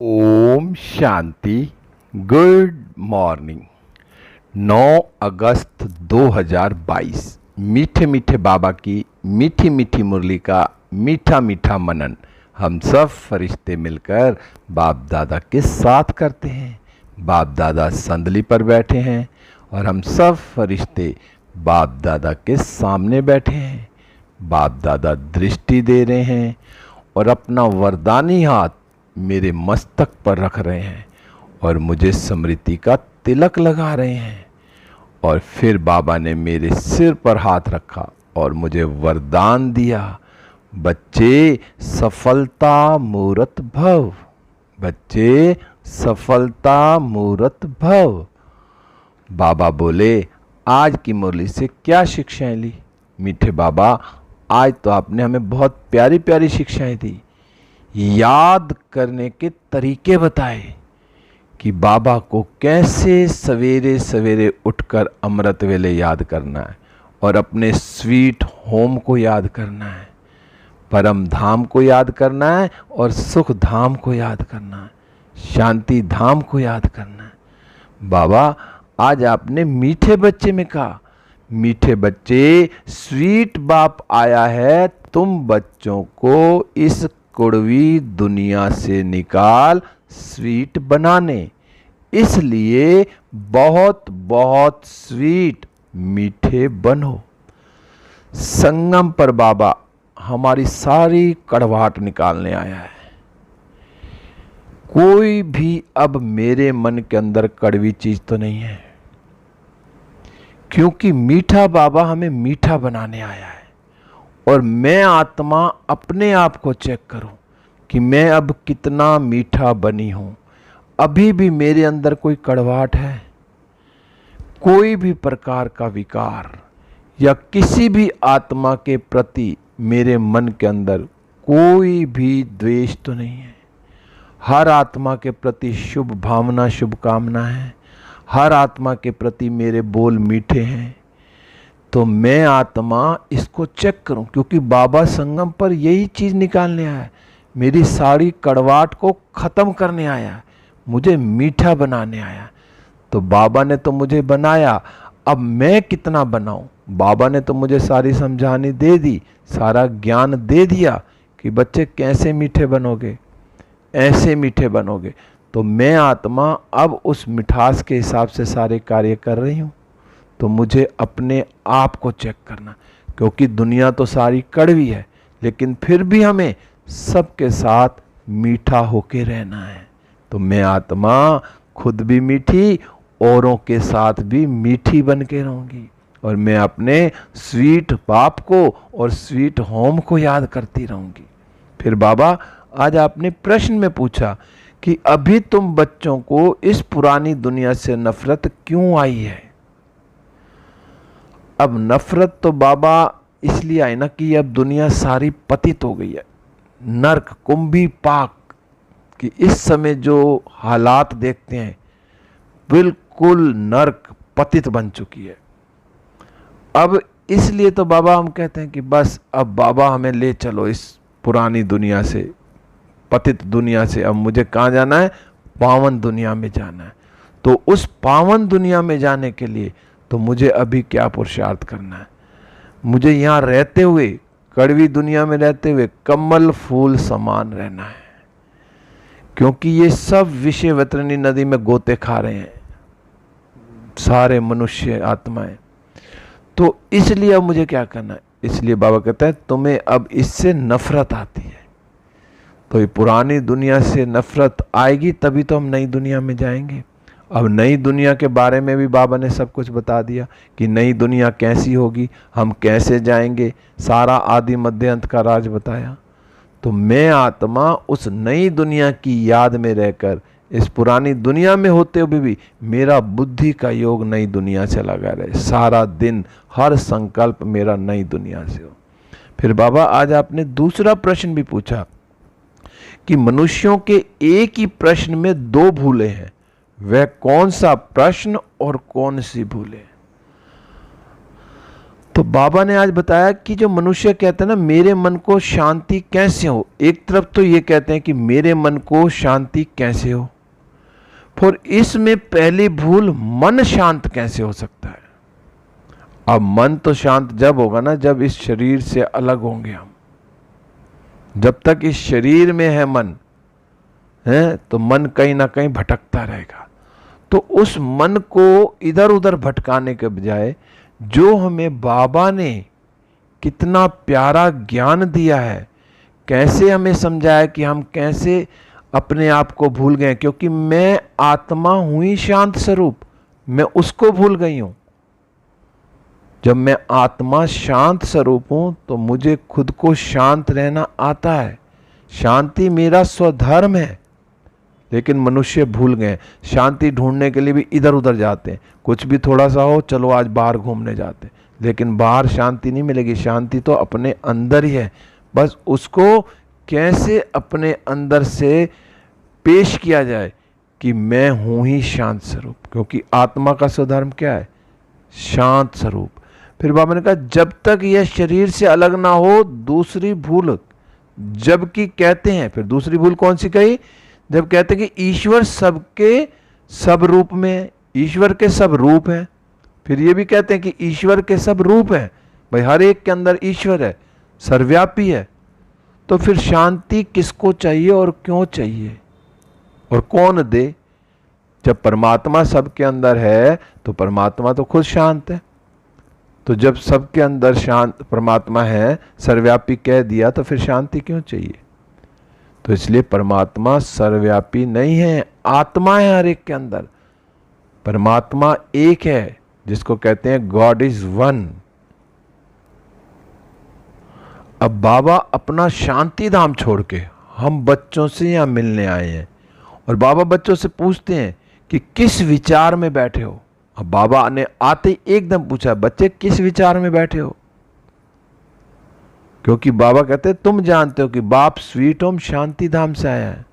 Om Shanti. Good morning. 9 अगस्त 2022। मीठे मीठे बाबा की मीठी मीठी मुरली का मीठा मीठा मनन हम सब फरिश्ते मिलकर बाप दादा के साथ करते हैं। बाप दादा संदली पर बैठे हैं और हम सब फरिश्ते बाप दादा के सामने बैठे हैं। बाप दादा दृष्टि दे रहे हैं और अपना वरदानी हाथ मेरे मस्तक पर रख रहे हैं और मुझे स्मृति का तिलक लगा रहे हैं। और फिर बाबा ने मेरे सिर पर हाथ रखा और मुझे वरदान दिया, बच्चे सफलता मूरत भव, बच्चे सफलता मूरत भव। बाबा बोले, आज की मुरली से क्या शिक्षाएं ली? मीठे बाबा, आज तो आपने हमें बहुत प्यारी प्यारी शिक्षाएं दी, याद करने के तरीके बताए कि बाबा को कैसे सवेरे सवेरे उठकर अमृत वेले याद करना है और अपने स्वीट होम को याद करना है, परम धाम को याद करना है और सुख धाम को याद करना है, शांति धाम को याद करना है। बाबा, आज आपने मीठे बच्चे में कहा, मीठे बच्चे स्वीट बाप आया है तुम बच्चों को इस कड़वी दुनिया से निकाल स्वीट बनाने, इसलिए बहुत बहुत स्वीट मीठे बनो। संगम पर बाबा हमारी सारी कड़वाहट निकालने आया है। कोई भी अब मेरे मन के अंदर कड़वी चीज तो नहीं है, क्योंकि मीठा बाबा हमें मीठा बनाने आया है। और मैं आत्मा अपने आप को चेक करूं कि मैं अब कितना मीठा बनी हूं। अभी भी मेरे अंदर कोई कड़वाहट है, कोई भी प्रकार का विकार या किसी भी आत्मा के प्रति मेरे मन के अंदर कोई भी द्वेष तो नहीं है। हर आत्मा के प्रति शुभ भावना, शुभकामना है। हर आत्मा के प्रति मेरे बोल मीठे हैं। तो मैं आत्मा इसको चेक करूं, क्योंकि बाबा संगम पर यही चीज निकालने आया है। मेरी सारी कड़वाहट को खत्म करने आया है, मुझे मीठा बनाने आया। तो बाबा ने तो मुझे बनाया, अब मैं कितना बनाऊं? बाबा ने तो मुझे सारी समझानी दे दी, सारा ज्ञान दे दिया कि बच्चे कैसे मीठे बनोगे, ऐसे मीठे बनोगे। तो मैं आत्मा अब उस मिठास के हिसाब से सारे कार्य कर रही हूं। तो मुझे अपने आप को चेक करना, क्योंकि दुनिया तो सारी कड़वी है, लेकिन फिर भी हमें सबके साथ मीठा होके रहना है। तो मैं आत्मा खुद भी मीठी, औरों के साथ भी मीठी बन के रहूंगी। और मैं अपने स्वीट बाप को और स्वीट होम को याद करती रहूंगी। फिर बाबा, आज आपने प्रश्न में पूछा कि अभी तुम बच्चों को इस पुरानी दुनिया से नफरत क्यों आई है? अब नफरत तो बाबा इसलिए आई ना कि अब दुनिया सारी पतित हो गई है। नरक, कुंभी पाक कि इस समय जो हालात देखते हैं, बिल्कुल नरक पतित बन चुकी है। अब इसलिए तो बाबा हम कहते हैं कि बस अब बाबा हमें ले चलो इस पुरानी दुनिया से, पतित दुनिया से। अब मुझे कहाँ जाना है? पावन दुनिया में जाना है। तो उस पावन दुनिया में जाने के लिए तो मुझे अभी क्या पुरुषार्थ करना है? मुझे यहाँ रहते हुए, कड़वी दुनिया में रहते हुए कमल फूल समान रहना है, क्योंकि ये सब विषय वैतरणी नदी में गोते खा रहे हैं सारे मनुष्य आत्माएं। तो इसलिए अब मुझे क्या करना है? इसलिए बाबा कहता है तुम्हें अब इससे नफरत आती है। तो ये पुरानी दुनिया से नफरत आएगी तभी तो हम नई दुनिया में जाएंगे। अब नई दुनिया के बारे में भी बाबा ने सब कुछ बता दिया कि नई दुनिया कैसी होगी, हम कैसे जाएंगे, सारा आदि मध्य अंत का राज बताया। तो मैं आत्मा उस नई दुनिया की याद में रहकर इस पुरानी दुनिया में होते हुए भी मेरा बुद्धि का योग नई दुनिया से लगा रहे। सारा दिन हर संकल्प मेरा नई दुनिया से हो। फिर बाबा, आज आपने दूसरा प्रश्न भी पूछा कि मनुष्यों के एक ही प्रश्न में दो भूलें हैं। वह कौन सा प्रश्न और कौन सी भूलें? तो बाबा ने आज बताया कि जो मनुष्य कहते हैं ना मेरे मन को शांति कैसे हो, एक तरफ तो ये कहते हैं कि मेरे मन को शांति कैसे हो, फिर इसमें पहली भूल मन शांत कैसे हो सकता है। अब मन तो शांत जब होगा ना जब इस शरीर से अलग होंगे हम। जब तक इस शरीर में है मन है तो मन कहीं ना कहीं भटकता रहेगा। तो उस मन को इधर उधर भटकाने के बजाय जो हमें बाबा ने कितना प्यारा ज्ञान दिया है, कैसे हमें समझाया कि हम कैसे अपने आप को भूल गए, क्योंकि मैं आत्मा हूं ही शांत स्वरूप, मैं उसको भूल गई हूं। जब मैं आत्मा शांत स्वरूप हूं तो मुझे खुद को शांत रहना आता है। शांति मेरा स्वधर्म है, लेकिन मनुष्य भूल गए। शांति ढूंढने के लिए भी इधर उधर जाते हैं, कुछ भी थोड़ा सा हो चलो आज बाहर घूमने जाते हैं, लेकिन बाहर शांति नहीं मिलेगी। शांति तो अपने अंदर ही है, बस उसको कैसे अपने अंदर से पेश किया जाए कि मैं हूं ही शांत स्वरूप, क्योंकि आत्मा का स्वधर्म क्या है? शांत स्वरूप। फिर बाबा ने कहा जब तक यह शरीर से अलग ना हो दूसरी भूल, जबकि कहते हैं, फिर दूसरी भूल कौन सी कही? जब कहते हैं कि ईश्वर सबके सब रूप में है, ईश्वर के सब रूप हैं। फिर ये भी कहते हैं कि ईश्वर के सब रूप हैं, भाई हर एक के अंदर ईश्वर है, सर्वव्यापी है। तो फिर शांति किसको चाहिए और क्यों चाहिए और कौन दे? जब परमात्मा सबके अंदर है तो परमात्मा तो खुद शांत है। तो जब सबके अंदर शांत परमात्मा है, सर्वव्यापी कह दिया, तो फिर शांति क्यों चाहिए? तो इसलिए परमात्मा सर्वव्यापी नहीं है, आत्मा है हर एक के अंदर। परमात्मा एक है, जिसको कहते हैं गॉड इज वन। अब बाबा अपना शांति धाम छोड़ के हम बच्चों से यहाँ मिलने आए हैं, और बाबा बच्चों से पूछते हैं कि किस विचार में बैठे हो। अब बाबा ने आते ही एकदम पूछा, बच्चे किस विचार में बैठे हो? क्योंकि बाबा कहते हैं तुम जानते हो कि बाप स्वीट होम शांति धाम से आया है,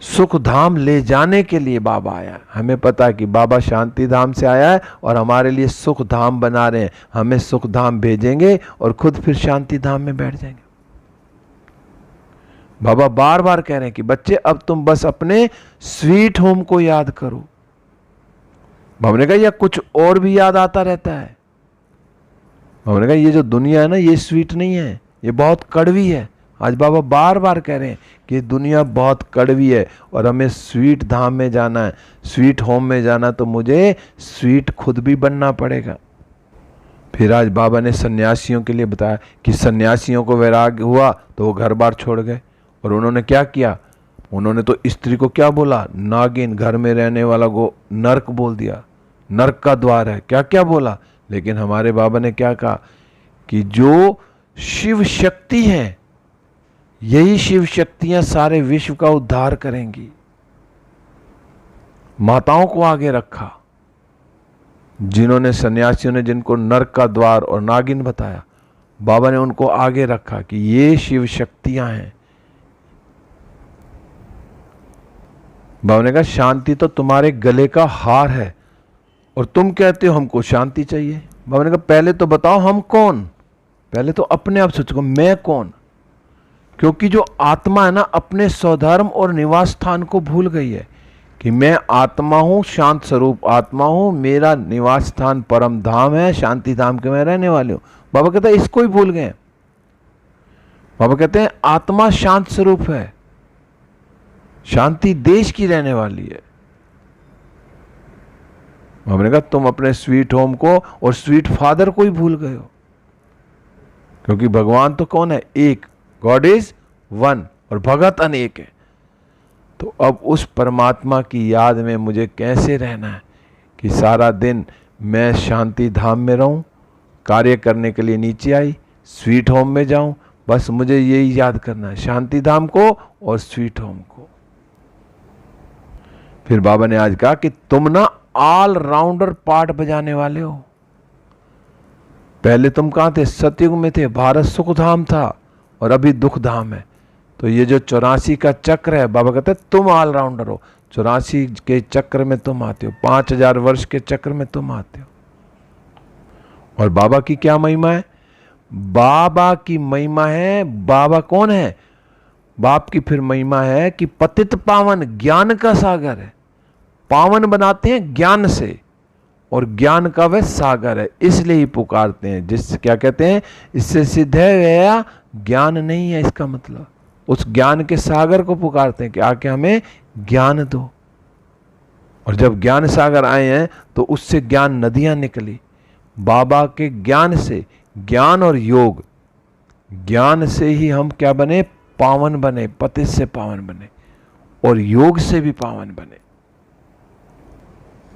सुख धाम ले जाने के लिए बाबा आया है। हमें पता है कि बाबा शांति धाम से आया है और हमारे लिए सुख धाम बना रहे हैं। हमें सुख धाम भेजेंगे और खुद फिर शांति धाम में बैठ जाएंगे। बाबा बार बार कह रहे हैं कि बच्चे अब तुम बस अपने स्वीट होम को याद करो। बाबा ने कहा या कुछ और भी याद आता रहता है? बाबा ने कहा ये जो दुनिया है ना ये स्वीट नहीं है, ये बहुत कड़वी है। आज बाबा बार बार कह रहे हैं कि दुनिया बहुत कड़वी है और हमें स्वीट धाम में जाना है, स्वीट होम में जाना, तो मुझे स्वीट खुद भी बनना पड़ेगा। फिर आज बाबा ने सन्यासियों के लिए बताया कि सन्यासियों को वैराग्य हुआ तो वो घर बार छोड़ गए, और उन्होंने क्या किया? उन्होंने तो स्त्री को क्या बोला? नागिन, घर में रहने वाला को नरक बोल दिया, नरक का द्वार है, क्या क्या बोला। लेकिन हमारे बाबा ने क्या कहा कि जो शिव शक्ति है, यही शिव शक्तियां सारे विश्व का उद्धार करेंगी। माताओं को आगे रखा, जिन्होंने सन्यासियों ने जिनको नरक का द्वार और नागिन बताया, बाबा ने उनको आगे रखा कि ये शिव शक्तियां हैं। बाबा ने कहा शांति तो तुम्हारे गले का हार है और तुम कहते हो हमको शांति चाहिए। बाबा ने कहा पहले तो बताओ हम कौन? पहले तो अपने आप सोचो मैं कौन? क्योंकि जो आत्मा है ना अपने स्वधर्म और निवास स्थान को भूल गई है कि मैं आत्मा हूं, शांत स्वरूप आत्मा हूं, मेरा निवास स्थान परम धाम है, शांति धाम के मैं रहने वाले हूं। बाबा कहते हैं इसको ही भूल गए। बाबा कहते हैं आत्मा शांत स्वरूप है, शांति देश की रहने वाली है। बाबा ने कहा तुम अपने स्वीट होम को और स्वीट फादर को ही भूल गए हो, क्योंकि भगवान तो कौन है? एक, गॉड इज वन, और भगत अनेक है। तो अब उस परमात्मा की याद में मुझे कैसे रहना है कि सारा दिन मैं शांति धाम में रहूं, कार्य करने के लिए नीचे आई स्वीट होम में जाऊं, बस मुझे यही याद करना है, शांति धाम को और स्वीट होम को। फिर बाबा ने आज कहा कि तुम ना ऑल राउंडर पार्ट बजाने वाले हो। पहले तुम कहां थे? सतयुग में थे, भारत सुख धाम था और अभी दुख धाम है। तो ये जो 84 का चक्र है, बाबा कहते हैं तुम ऑलराउंडर हो। 84 के चक्र में तुम आते हो, 5000 वर्ष के चक्र में तुम आते हो। और बाबा की क्या महिमा है? बाबा की महिमा है, बाबा कौन है? बाप की फिर महिमा है कि पतित पावन ज्ञान का सागर है। पावन बनाते हैं ज्ञान से, और ज्ञान का वह सागर है, इसलिए ही पुकारते हैं। जिस क्या कहते हैं, इससे सिद्ध है गया ज्ञान नहीं है, इसका मतलब उस ज्ञान के सागर को पुकारते हैं कि आके हमें ज्ञान दो। और जब ज्ञान सागर आए हैं तो उससे ज्ञान नदियां निकली। बाबा के ज्ञान से, ज्ञान और योग, ज्ञान से ही हम क्या बने? पावन बने, पतित से पावन बने, और योग से भी पावन बने।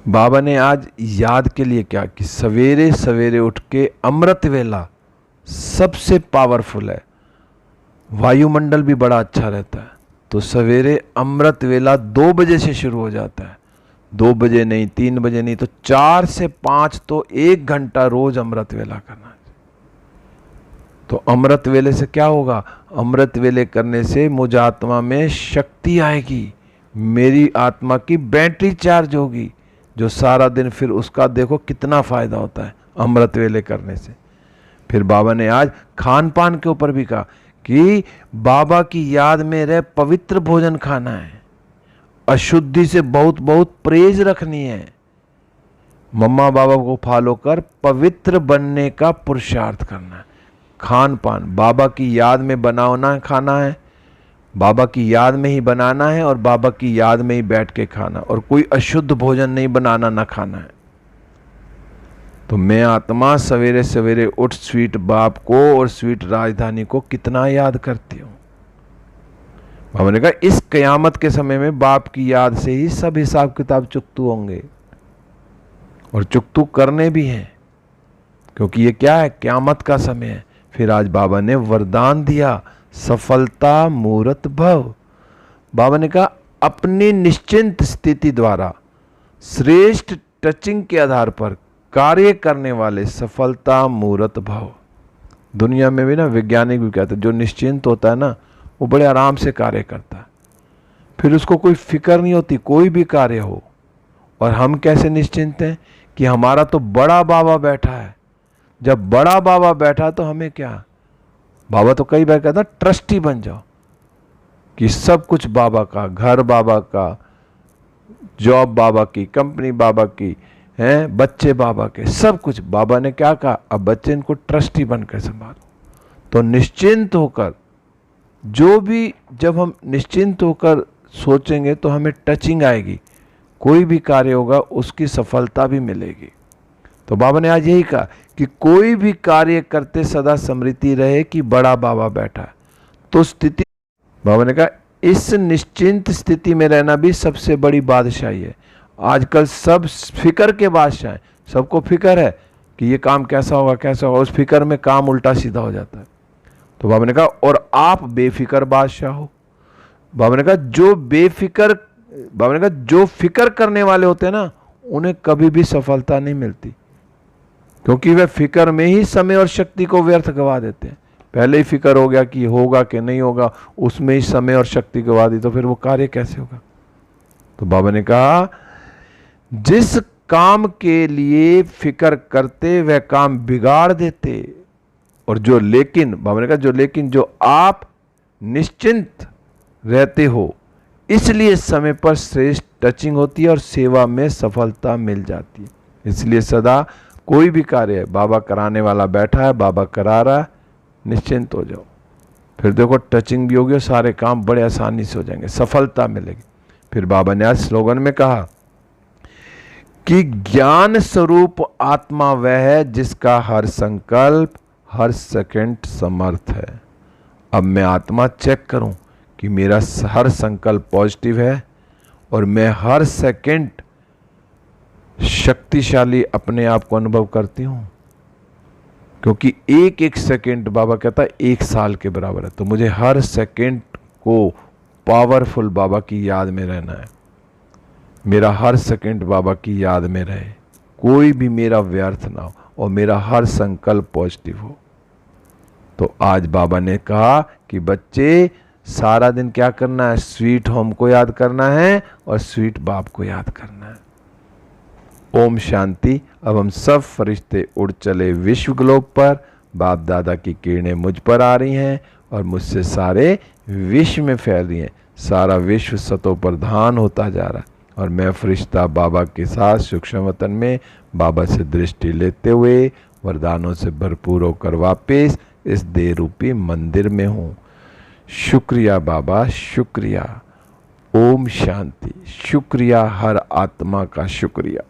बाबा ने आज याद के लिए क्या कि सवेरे सवेरे उठ के अमृत वेला सबसे पावरफुल है। वायुमंडल भी बड़ा अच्छा रहता है, तो सवेरे अमृत वेला 2 बजे से शुरू हो जाता है। 2 बजे नहीं, 3 बजे नहीं, तो 4 से 5 तो 1 घंटा रोज अमृत वेला करना है। तो अमृत वेले से क्या होगा? अमृत वेले करने से मुझ आत्मा में शक्ति आएगी, मेरी आत्मा की बैटरी चार्ज होगी, जो सारा दिन फिर उसका देखो कितना फायदा होता है अमृत वेले करने से। फिर बाबा ने आज खान पान के ऊपर भी कहा कि बाबा की याद में रह पवित्र भोजन खाना है, अशुद्धि से बहुत बहुत परहेज रखनी है, मम्मा बाबा को फॉलो कर पवित्र बनने का पुरुषार्थ करना है। खान पान बाबा की याद में बनाना खाना है, बाबा की याद में ही बनाना है, और बाबा की याद में ही बैठ के खाना, और कोई अशुद्ध भोजन नहीं बनाना ना खाना है। तो मैं आत्मा सवेरे सवेरे उठ स्वीट बाप को और स्वीट राजधानी को कितना याद करती हूँ। बाबा ने कहा इस कयामत के समय में बाप की याद से ही सब हिसाब किताब चुकतू होंगे, और चुकतू करने भी हैं, क्योंकि ये क्या है? कयामत का समय है। फिर आज बाबा ने वरदान दिया, सफलता मूर्त भव। बाबा ने कहा अपनी निश्चिंत स्थिति द्वारा श्रेष्ठ टचिंग के आधार पर कार्य करने वाले सफलता मूर्त भव। दुनिया में भी ना वैज्ञानिक भी कहते हैं जो निश्चिंत होता है ना, वो बड़े आराम से कार्य करता है, फिर उसको कोई फिक्र नहीं होती कोई भी कार्य हो। और हम कैसे निश्चिंत हैं कि हमारा तो बड़ा बाबा बैठा है। जब बड़ा बाबा बैठा तो हमें क्या? बाबा तो कई बार कहता ट्रस्टी बन जाओ, कि सब कुछ बाबा का, घर बाबा का, जॉब बाबा की, कंपनी बाबा की, हैं बच्चे बाबा के, सब कुछ। बाबा ने क्या कहा? अब बच्चे इनको ट्रस्टी बनकर संभालो। तो निश्चिंत होकर जो भी, जब हम निश्चिंत होकर सोचेंगे तो हमें टचिंग आएगी, कोई भी कार्य होगा उसकी सफलता भी मिलेगी। तो बाबा ने आज यही कहा कि कोई भी कार्य करते सदा स्मृति रहे कि बड़ा बाबा बैठा है। तो स्थिति, बाबा ने कहा इस निश्चिंत स्थिति में रहना भी सबसे बड़ी बादशाही है। आजकल सब फिक्र के बादशाह हैं, सबको फिक्र है कि ये काम कैसा होगा कैसा होगा, उस फिक्र में काम उल्टा सीधा हो जाता है। तो बाबा ने कहा और आप बेफिक्र बादशाह हो। बाबा ने कहा जो बेफिक्र, बाबा ने कहा जो फिक्र करने वाले होते हैं ना, उन्हें कभी भी सफलता नहीं मिलती, क्योंकि वे फिक्र में ही समय और शक्ति को व्यर्थ गवा देते हैं। पहले ही फिक्र हो गया कि होगा कि नहीं होगा, उसमें ही समय और शक्ति गवा दी, तो फिर वो कार्य कैसे होगा। तो बाबा ने कहा जिस काम के लिए फिक्र करते वह काम बिगाड़ देते, और जो लेकिन, बाबा ने कहा जो लेकिन जो आप निश्चिंत रहते हो, इसलिए समय पर श्रेष्ठ टचिंग होती है और सेवा में सफलता मिल जाती है। इसलिए सदा कोई भी कार्य बाबा कराने वाला बैठा है, बाबा करा रहा है, निश्चिंत हो जाओ। फिर देखो टचिंग भी होगी और सारे काम बड़े आसानी से हो जाएंगे, सफलता मिलेगी। फिर बाबा ने आज स्लोगन में कहा कि ज्ञान स्वरूप आत्मा वह है जिसका हर संकल्प हर सेकंड समर्थ है। अब मैं आत्मा चेक करूं कि मेरा हर संकल्प पॉजिटिव है और मैं हर सेकंड शक्तिशाली अपने आप को अनुभव करती हूं, क्योंकि एक एक सेकंड बाबा कहता है 1 साल के बराबर है। तो मुझे हर सेकंड को पावरफुल बाबा की याद में रहना है। मेरा हर सेकंड बाबा की याद में रहे, कोई भी मेरा व्यर्थ ना हो और मेरा हर संकल्प पॉजिटिव हो। तो आज बाबा ने कहा कि बच्चे सारा दिन क्या करना है? स्वीट होम को याद करना है और स्वीट बाप को याद करना है। ओम शांति। अब हम सब फरिश्ते उड़ चले विश्व ग्लोब पर। बाप दादा की किरणें मुझ पर आ रही हैं और मुझसे सारे विश्व में फैल रही हैं। सारा विश्व सतो प्रधान होता जा रहा है और मैं फरिश्ता बाबा के साथ सूक्ष्म वतन में बाबा से दृष्टि लेते हुए वरदानों से भरपूर होकर वापस इस देह रूपी मंदिर में हूँ। शुक्रिया बाबा, शुक्रिया। ओम शांति। शुक्रिया, हर आत्मा का शुक्रिया।